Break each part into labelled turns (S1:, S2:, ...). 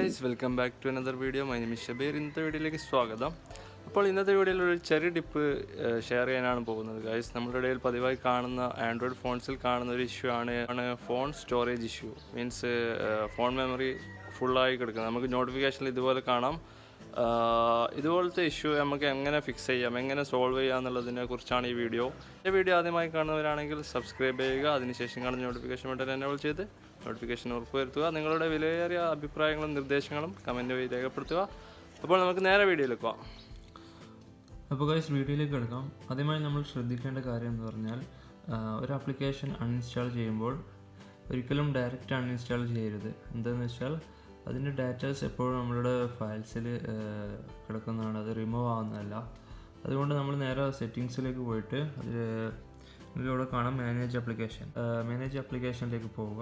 S1: guys, welcome back to another video. My name is Shebz. ഇന്നത്തെ വീഡിയോയിലേക്ക് സ്വാഗതം. അപ്പോൾ ഇന്നത്തെ വീഡിയോയിൽ ഒരു ചെറിയ ടിപ്പ് ഷെയർ ചെയ്യാനാണ് പോകുന്നത് ഗൈസ്. നമ്മുടെ ഇടയിൽ പതിവായി കാണുന്ന ആൻഡ്രോയിഡ് ഫോൺസിൽ കാണുന്ന ഒരു ഇഷ്യൂ ആണ് phone storage issue. Means phone memory ഫുള്ളായി കിടക്കുന്നത്. നമുക്ക് നോട്ടിഫിക്കേഷനിൽ ഇതുപോലെ കാണാം. ഇതുപോലത്തെ ഇഷ്യൂ നമുക്ക് എങ്ങനെ ഫിക്സ് ചെയ്യാം, എങ്ങനെ സോൾവ് ചെയ്യാം എന്നുള്ളതിനെ കുറിച്ചാണ് ഈ വീഡിയോ. ആദ്യമായി കാണുന്നവരാണെങ്കിൽ സബ്സ്ക്രൈബ് ചെയ്യുക. അതിനുശേഷം കാണുന്ന നോട്ടിഫിക്കേഷൻ ബട്ടൺ എനേബിൾ ചെയ്ത് നോട്ടിഫിക്കേഷൻ ഉറപ്പുവരുത്തുക. നിങ്ങളുടെ വിലയേറിയ അഭിപ്രായങ്ങളും നിർദ്ദേശങ്ങളും കമൻറ്റ് വഴി രേഖപ്പെടുത്തുക. അപ്പോൾ നമുക്ക് നേരെ വീഡിയോയിലേക്ക് പോകാം.
S2: അപ്പോൾ ഗൈസ്, വീഡിയോയിലേക്ക് കിടക്കാം. ആദ്യമായി നമ്മൾ ശ്രദ്ധിക്കേണ്ട കാര്യം എന്ന് പറഞ്ഞാൽ, ഒരു ആപ്ലിക്കേഷൻ അൺഇൻസ്റ്റാൾ ചെയ്യുമ്പോൾ ഒരിക്കലും ഡയറക്റ്റ് അൺഇൻസ്റ്റാൾ ചെയ്യരുത്. എന്താണെന്ന് വെച്ചാൽ അതിൻ്റെ ഡാറ്റാസ് എപ്പോഴും നമ്മളുടെ ഫയൽസിൽ കിടക്കുന്നതാണ്, അത് റിമൂവ് ആവുന്നതല്ല. അതുകൊണ്ട് നമ്മൾ നേരെ സെറ്റിങ്സിലേക്ക് പോയിട്ട് ഇവിടെ കാണാം മാനേജ് ആപ്ലിക്കേഷനിലേക്ക് പോവുക.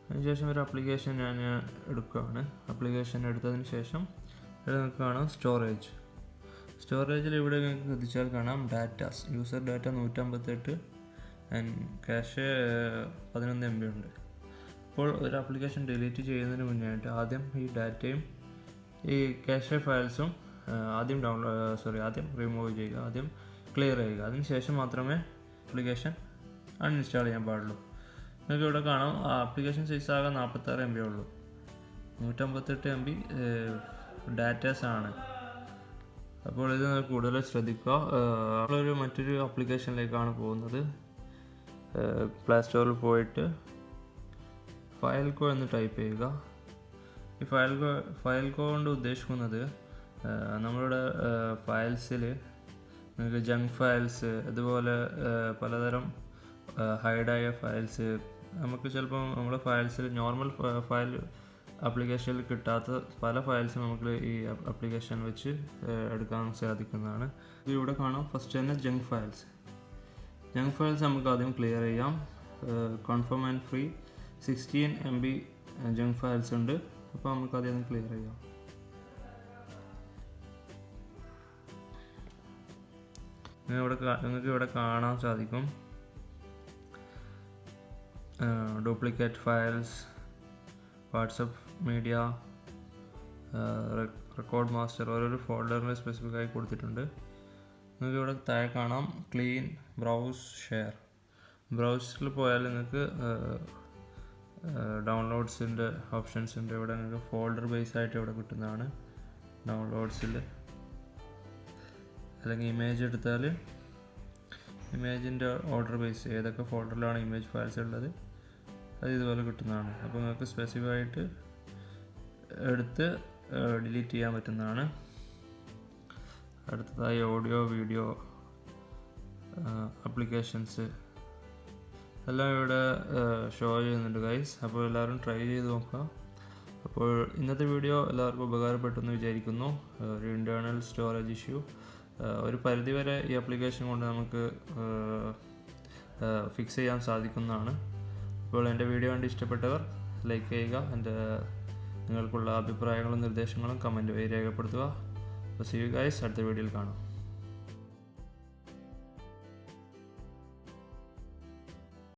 S2: അതിനുശേഷം ഒരു ആപ്ലിക്കേഷൻ ഞാൻ എടുക്കുകയാണ്. ആപ്ലിക്കേഷൻ എടുത്തതിന് ശേഷം ഇവിടെ നിങ്ങൾക്ക് കാണാം സ്റ്റോറേജിൽ ഇവിടെ നിങ്ങൾക്ക് ശ്രദ്ധിച്ചാൽ കാണാം datas, user data 158 and cash 11 MB ഉണ്ട്. അപ്പോൾ ഒരു ആപ്ലിക്കേഷൻ ഡിലീറ്റ് ചെയ്യുന്നതിന് മുന്നായിട്ട് ആദ്യം ഈ ഡാറ്റയും ഈ ക്യാഷ് ഫയൽസും ആദ്യം റിമൂവ് ചെയ്യുക, ആദ്യം ക്ലിയർ ചെയ്യുക. അതിന് ശേഷം മാത്രമേ ആപ്ലിക്കേഷൻ അൺഇൻസ്റ്റാൾ ചെയ്യാൻ പാടുള്ളൂ. നിങ്ങൾക്ക് ഇവിടെ കാണാം ആപ്ലിക്കേഷൻ സൈസ് ആകെ 46 MB ഉള്ളൂ. 158 MB ഡാറ്റാസ് ആണ്. അപ്പോൾ ഇത് കൂടുതൽ ശ്രദ്ധിക്കുക. നമ്മളൊരു മറ്റൊരു ആപ്ലിക്കേഷനിലേക്കാണ് പോകുന്നത്. പ്ലേ സ്റ്റോറിൽ പോയിട്ട് ഫയൽകോ എന്ന് ടൈപ്പ് ചെയ്യുക. ഈ ഫയൽകോ കൊണ്ട് ഉദ്ദേശിക്കുന്നത് നമ്മളുടെ ഫയൽസിൽ നിങ്ങൾക്ക് ജങ്ക് ഫയൽസ്, അതുപോലെ പലതരം ഹൈഡായ ഫയൽസ്, നമുക്ക് ചിലപ്പോൾ നമ്മുടെ ഫയൽസിൽ നോർമൽ ഫയൽ ആപ്ലിക്കേഷനിൽ കിട്ടാത്ത പല ഫയൽസും നമുക്ക് ഈ ആപ്ലിക്കേഷൻ വെച്ച് എടുക്കാൻ സാധിക്കുന്നതാണ്. ഇവിടെ കാണാം ഫസ്റ്റ് തന്നെ ജങ്ക് ഫയൽസ് നമുക്ക് ആദ്യം ക്ലിയർ ചെയ്യാം. Confirm and free 16 MB junk files ഉണ്ട്. അപ്പോൾ നമുക്ക് ആദ്യം ക്ലിയർ ചെയ്യാം. നിങ്ങൾക്ക് ഇവിടെ കാണാൻ സാധിക്കും duplicate files, WhatsApp media, record master, ഓരോരോ ഫോൾഡറിന് സ്പെസിഫിക് ആയി കൊടുത്തിട്ടുണ്ട്. നിങ്ങൾക്ക് ഇവിടെ താഴെ കാണാം ക്ലീൻ, ബ്രൗസ്, ഷെയർ. ബ്രൗസറിൽ പോയാൽ നിങ്ങൾക്ക് ഡൗൺലോഡ്സിൻ്റെ ഓപ്ഷൻസ് ഉണ്ട്. ഇവിടെ നിങ്ങൾക്ക് ഫോൾഡർ ബേസ് ആയിട്ട് ഇവിടെ കിട്ടുന്നതാണ്. ഡൗൺലോഡ്സിൽ അല്ലെങ്കിൽ ഇമേജ് എടുത്താൽ ഇമേജിൻ്റെ ഓർഡർ ബേസ്, ഏതൊക്കെ ഫോൾഡറിലാണ് ഇമേജ് ഫയൽസ് ഉള്ളത് അത് ഇതുപോലെ കിട്ടുന്നതാണ്. അപ്പോൾ നിങ്ങൾക്ക് സ്പെസിഫിക് ആയിട്ട് എടുത്ത് ഡിലീറ്റ് ചെയ്യാൻ പറ്റുന്നതാണ്. അടുത്തതായി ഓഡിയോ, വീഡിയോ ആപ്ലിക്കേഷൻസ് എല്ലാം ഇവിടെ ഷോ ചെയ്യുന്നുണ്ട് ഗൈസ്. അപ്പോൾ എല്ലാവരും ട്രൈ ചെയ്ത് നോക്കുക. അപ്പോൾ ഇന്നത്തെ വീഡിയോ എല്ലാവർക്കും ഉപകാരപ്പെട്ടെന്ന് വിചാരിക്കുന്നു. ഒരു ഇൻറ്റേർണൽ സ്റ്റോറേജ് ഇഷ്യൂ ഒരു പരിധിവരെ ഈ ആപ്ലിക്കേഷൻ കൊണ്ട് നമുക്ക് ഫിക്സ് ചെയ്യാൻ സാധിക്കുന്നതാണ്. അപ്പോൾ എൻ്റെ വീഡിയോ കണ്ട് ഇഷ്ടപ്പെട്ടവർ ലൈക്ക് ചെയ്യുക. നിങ്ങൾക്കുള്ള അഭിപ്രായങ്ങളും നിർദ്ദേശങ്ങളും കമൻറ്റ് വഴി രേഖപ്പെടുത്തുക. അപ്പോൾ സീ യു ഗൈസ്, അടുത്ത വീഡിയോയിൽ കാണാം.